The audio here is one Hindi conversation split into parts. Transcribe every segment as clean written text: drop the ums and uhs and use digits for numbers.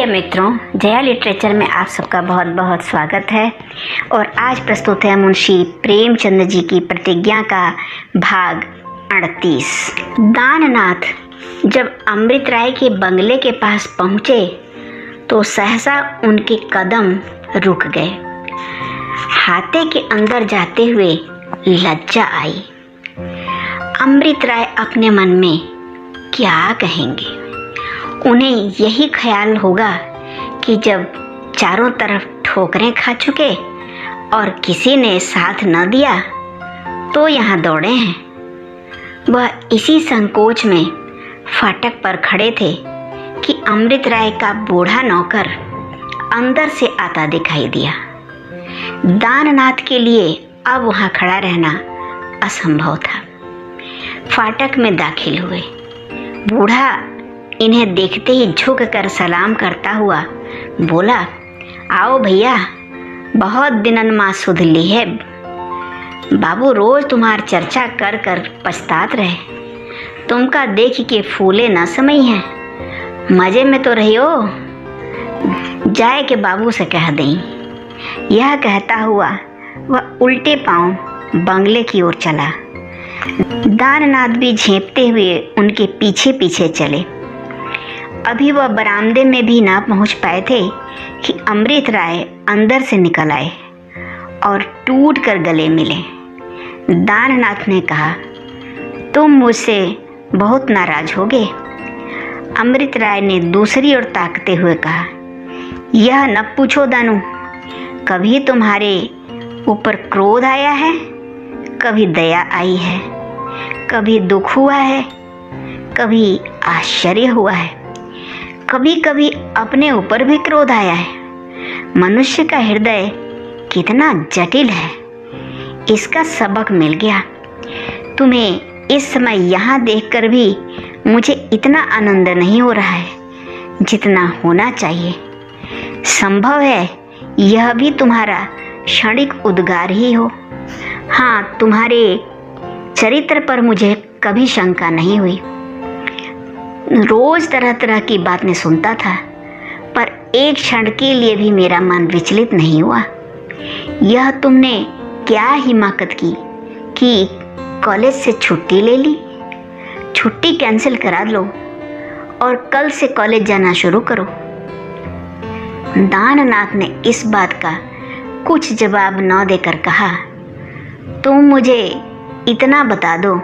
मित्रों, जया लिटरेचर में आप सबका बहुत बहुत स्वागत है। और आज प्रस्तुत है मुंशी प्रेमचंद जी की प्रतिज्ञा का भाग 38। दाननाथ जब अमृत राय के बंगले के पास पहुँचे तो सहसा उनके कदम रुक गए। हाथे के अंदर जाते हुए लज्जा आई। अमृत राय अपने मन में क्या कहेंगे। उन्हें यही ख्याल होगा कि जब चारों तरफ ठोकरें खा चुके और किसी ने साथ न दिया तो यहाँ दौड़े हैं। वह इसी संकोच में फाटक पर खड़े थे कि अमृत राय का बूढ़ा नौकर अंदर से आता दिखाई दिया। दाननाथ के लिए अब वहाँ खड़ा रहना असंभव था। फाटक में दाखिल हुए। बूढ़ा इन्हें देखते ही झुक कर सलाम करता हुआ बोला, आओ भैया, बहुत दिनन माँ सुध ली है। बाबू रोज तुम्हार चर्चा कर कर पछतात रहे। तुमका देख के फूले न समई हैं। मजे में तो रही हो। जाए के बाबू से कह दें। यह कहता हुआ वह उल्टे पांव बंगले की ओर चला। दाननाथ भी झेंपते हुए उनके पीछे पीछे चले। अभी वह बरामदे में भी ना पहुंच पाए थे कि अमृत राय अंदर से निकल आए और टूट कर गले मिले। दाननाथ ने कहा, तुम मुझसे बहुत नाराज होगे। अमृत राय ने दूसरी ओर ताकते हुए कहा, यह न पूछो दानू, कभी तुम्हारे ऊपर क्रोध आया है, कभी दया आई है, कभी दुख हुआ है, कभी आश्चर्य हुआ है, कभी कभी अपने ऊपर भी क्रोध आया है। मनुष्य का हृदय कितना जटिल है, इसका सबक मिल गया। तुम्हें इस समय यहाँ देखकर भी मुझे इतना आनंद नहीं हो रहा है जितना होना चाहिए। संभव है यह भी तुम्हारा क्षणिक उद्गार ही हो। हाँ, तुम्हारे चरित्र पर मुझे कभी शंका नहीं हुई। रोज तरह तरह की बातें सुनता था, पर एक क्षण के लिए भी मेरा मन विचलित नहीं हुआ। यह तुमने क्या हिमाकत की कि कॉलेज से छुट्टी ले ली। छुट्टी कैंसिल करा लो और कल से कॉलेज जाना शुरू करो। दाननाथ ने इस बात का कुछ जवाब न देकर कहा, तुम मुझे इतना बता दो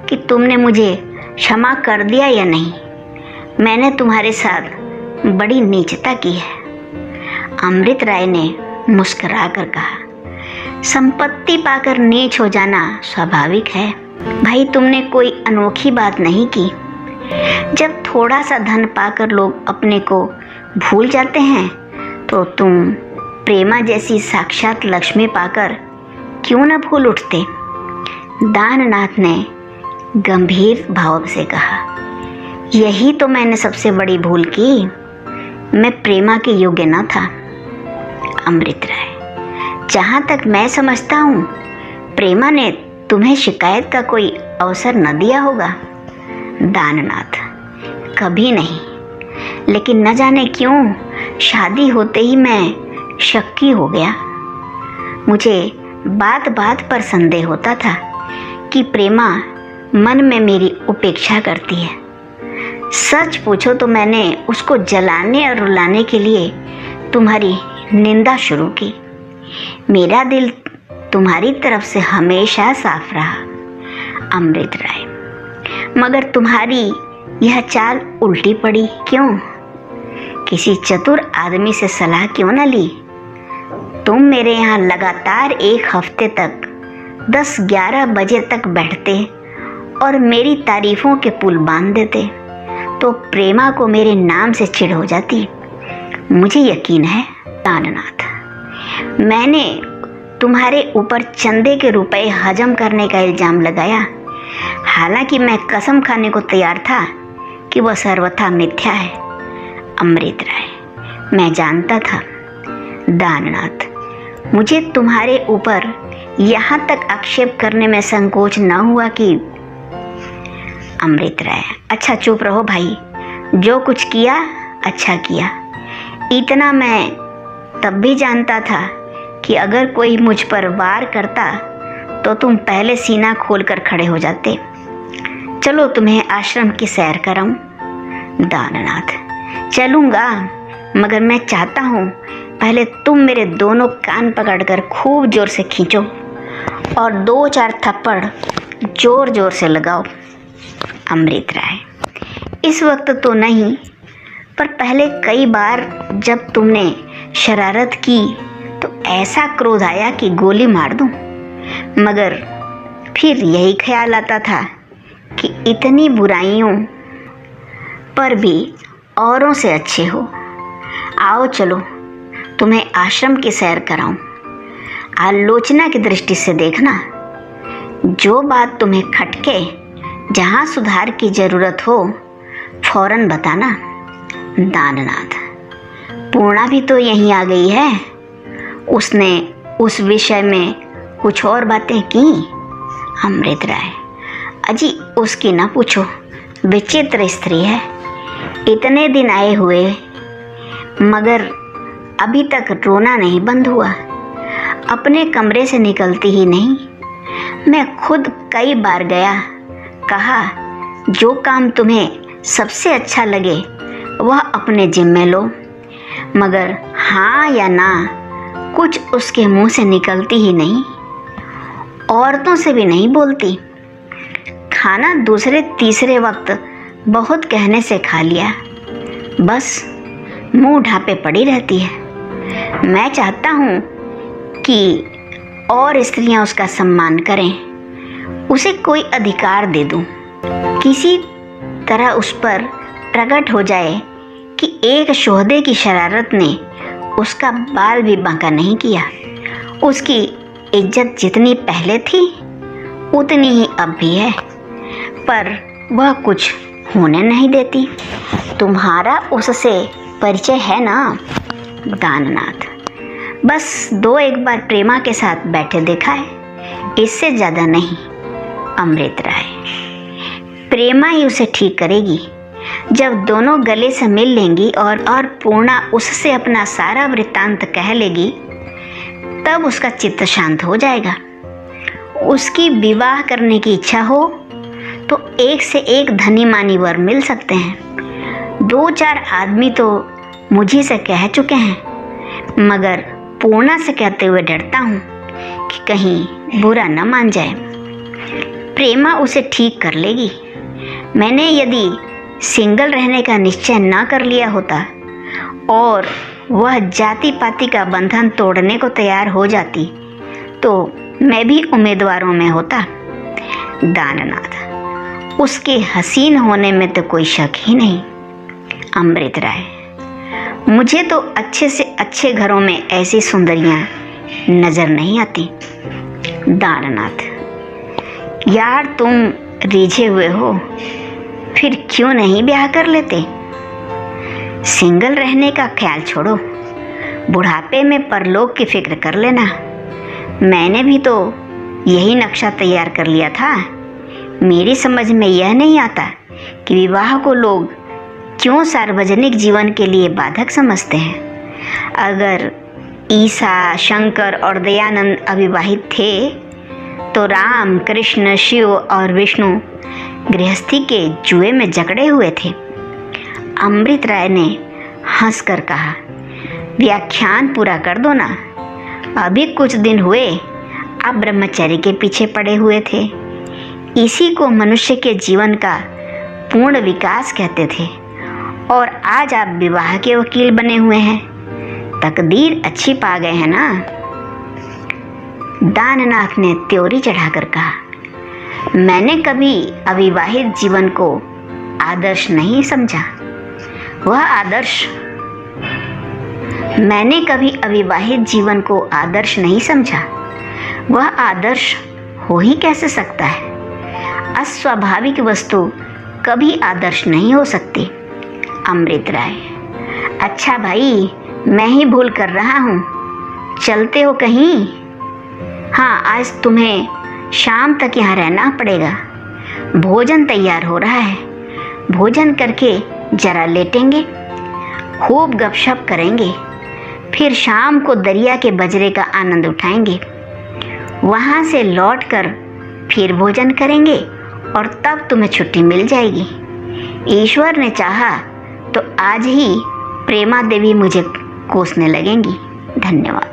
कि तुमने मुझे क्षमा कर दिया या नहीं। मैंने तुम्हारे साथ बड़ी नीचता की है। अमृत राय ने मुस्कुरा कर कहा, संपत्ति पाकर नीच हो जाना स्वाभाविक है। भाई, तुमने कोई अनोखी बात नहीं की। जब थोड़ा सा धन पाकर लोग अपने को भूल जाते हैं तो तुम प्रेमा जैसी साक्षात लक्ष्मी पाकर क्यों न भूल उठते। दाननाथ ने गंभीर भाव से कहा, यही तो मैंने सबसे बड़ी भूल की। मैं प्रेमा के योग्य न था। अमृत राय, जहाँ तक मैं समझता हूँ प्रेमा ने तुम्हें शिकायत का कोई अवसर न दिया होगा। दाननाथ, कभी नहीं, लेकिन न जाने क्यों शादी होते ही मैं शक्की हो गया। मुझे बात बात पर संदेह होता था कि प्रेमा मन में मेरी उपेक्षा करती है। सच पूछो तो मैंने उसको जलाने और रुलाने के लिए तुम्हारी निंदा शुरू की। मेरा दिल तुम्हारी तरफ से हमेशा साफ रहा अमृत राय, मगर तुम्हारी यह चाल उल्टी पड़ी क्यों? किसी चतुर आदमी से सलाह क्यों न ली? तुम मेरे यहाँ लगातार एक हफ्ते तक 10-11 बजे तक बैठते और मेरी तारीफों के पुल बांध देते तो प्रेमा को मेरे नाम से चिढ़ हो जाती। मुझे यकीन है दाननाथ, मैंने तुम्हारे ऊपर चंदे के रुपए हजम करने का इल्ज़ाम लगाया। हालांकि मैं कसम खाने को तैयार था कि वह सर्वथा मिथ्या है। अमृत राय, मैं जानता था। दाननाथ, मुझे तुम्हारे ऊपर यहाँ तक आक्षेप करने में संकोच न हुआ कि अमृत राय, अच्छा चुप रहो भाई, जो कुछ किया अच्छा किया। इतना मैं तब भी जानता था कि अगर कोई मुझ पर वार करता तो तुम पहले सीना खोलकर खड़े हो जाते। चलो तुम्हें आश्रम की सैर कराऊं। दाननाथ, चलूँगा, मगर मैं चाहता हूँ पहले तुम मेरे दोनों कान पकड़कर खूब जोर से खींचो और 2-4 थप्पड़ जोर जोर से लगाओ। अमृत राय, इस वक्त तो नहीं, पर पहले कई बार जब तुमने शरारत की तो ऐसा क्रोध आया कि गोली मार दूं, मगर फिर यही ख्याल आता था कि इतनी बुराइयों पर भी औरों से अच्छे हो। आओ चलो तुम्हें आश्रम की सैर कराऊं। आलोचना की दृष्टि से देखना, जो बात तुम्हें खटके, जहाँ सुधार की ज़रूरत हो फौरन बताना। दाननाथ, पूर्णा भी तो यहीं आ गई है, उसने उस विषय में कुछ और बातें की। अमृत राय, अजी उसकी ना पूछो, विचित्र स्त्री है। इतने दिन आए हुए मगर अभी तक रोना नहीं बंद हुआ, अपने कमरे से निकलती ही नहीं। मैं खुद कई बार गया, कहा जो काम तुम्हें सबसे अच्छा लगे वह अपने जिम्मे लो, मगर हाँ या ना कुछ उसके मुंह से निकलती ही नहीं। औरतों से भी नहीं बोलती, खाना दूसरे तीसरे वक्त बहुत कहने से खा लिया, बस मुंह ढापे पड़ी रहती है। मैं चाहता हूँ कि और स्त्रियाँ उसका सम्मान करें, उसे कोई अधिकार दे दूँ, किसी तरह उस पर प्रकट हो जाए कि एक शोहदे की शरारत ने उसका बाल भी बांका नहीं किया। उसकी इज्जत जितनी पहले थी उतनी ही अब भी है, पर वह कुछ होने नहीं देती। तुम्हारा उससे परिचय है ना? दाननाथ, बस 2-1 बार प्रेमा के साथ बैठे देखा है, इससे ज़्यादा नहीं। अमृत राय, प्रेमा ही उसे ठीक करेगी। जब दोनों गले से मिल लेंगी और पूर्णा उससे अपना सारा वृत्तांत कह लेगी, तब उसका चित्त शांत हो जाएगा। उसकी विवाह करने की इच्छा हो तो एक से एक धनी मानी वर मिल सकते हैं। 2-4 आदमी तो मुझे से कह चुके हैं, मगर पूर्णा से कहते हुए डरता हूँ कि कहीं बुरा न मान जाए। प्रेमा उसे ठीक कर लेगी। मैंने यदि सिंगल रहने का निश्चय ना कर लिया होता और वह जाति पाति का बंधन तोड़ने को तैयार हो जाती तो मैं भी उम्मीदवारों में होता। दाननाथ, उसके हसीन होने में तो कोई शक ही नहीं। अमृत राय, मुझे तो अच्छे से अच्छे घरों में ऐसी सुंदरियां नजर नहीं आती। दाननाथ, यार तुम रिझे हुए हो, फिर क्यों नहीं ब्याह कर लेते? सिंगल रहने का ख्याल छोड़ो, बुढ़ापे में परलोक की फिक्र कर लेना। मैंने भी तो यही नक्शा तैयार कर लिया था। मेरी समझ में यह नहीं आता कि विवाह को लोग क्यों सार्वजनिक जीवन के लिए बाधक समझते हैं। अगर ईसा, शंकर और दयानंद अविवाहित थे तो राम, कृष्ण, शिव और विष्णु गृहस्थी के जुए में जकड़े हुए थे। अमृत राय ने हंसकर कहा, व्याख्यान पूरा कर दो ना, अभी कुछ दिन हुए आप ब्रह्मचर्य के पीछे पड़े हुए थे। इसी को मनुष्य के जीवन का पूर्ण विकास कहते थे, और आज आप विवाह के वकील बने हुए हैं। तकदीर अच्छी पा गए हैं ना? दाननाथ ने त्योरी चढ़ाकर कहा, मैंने कभी अविवाहित जीवन को आदर्श नहीं समझा। वह आदर्श मैंने कभी अविवाहित जीवन को आदर्श नहीं समझा। वह आदर्श हो ही कैसे सकता है? अस्वाभाविक वस्तु कभी आदर्श नहीं हो सकती। अमृत राय, अच्छा भाई, मैं ही भूल कर रहा हूँ, चलते हो कहीं? हाँ, आज तुम्हें शाम तक यहाँ रहना पड़ेगा। भोजन तैयार हो रहा है, भोजन करके जरा लेटेंगे खूब गपशप करेंगे, फिर शाम को दरिया के बजरे का आनंद उठाएंगे। वहाँ से लौटकर फिर भोजन करेंगे और तब तुम्हें छुट्टी मिल जाएगी। ईश्वर ने चाहा तो आज ही प्रेमा देवी मुझे कोसने लगेंगी। धन्यवाद।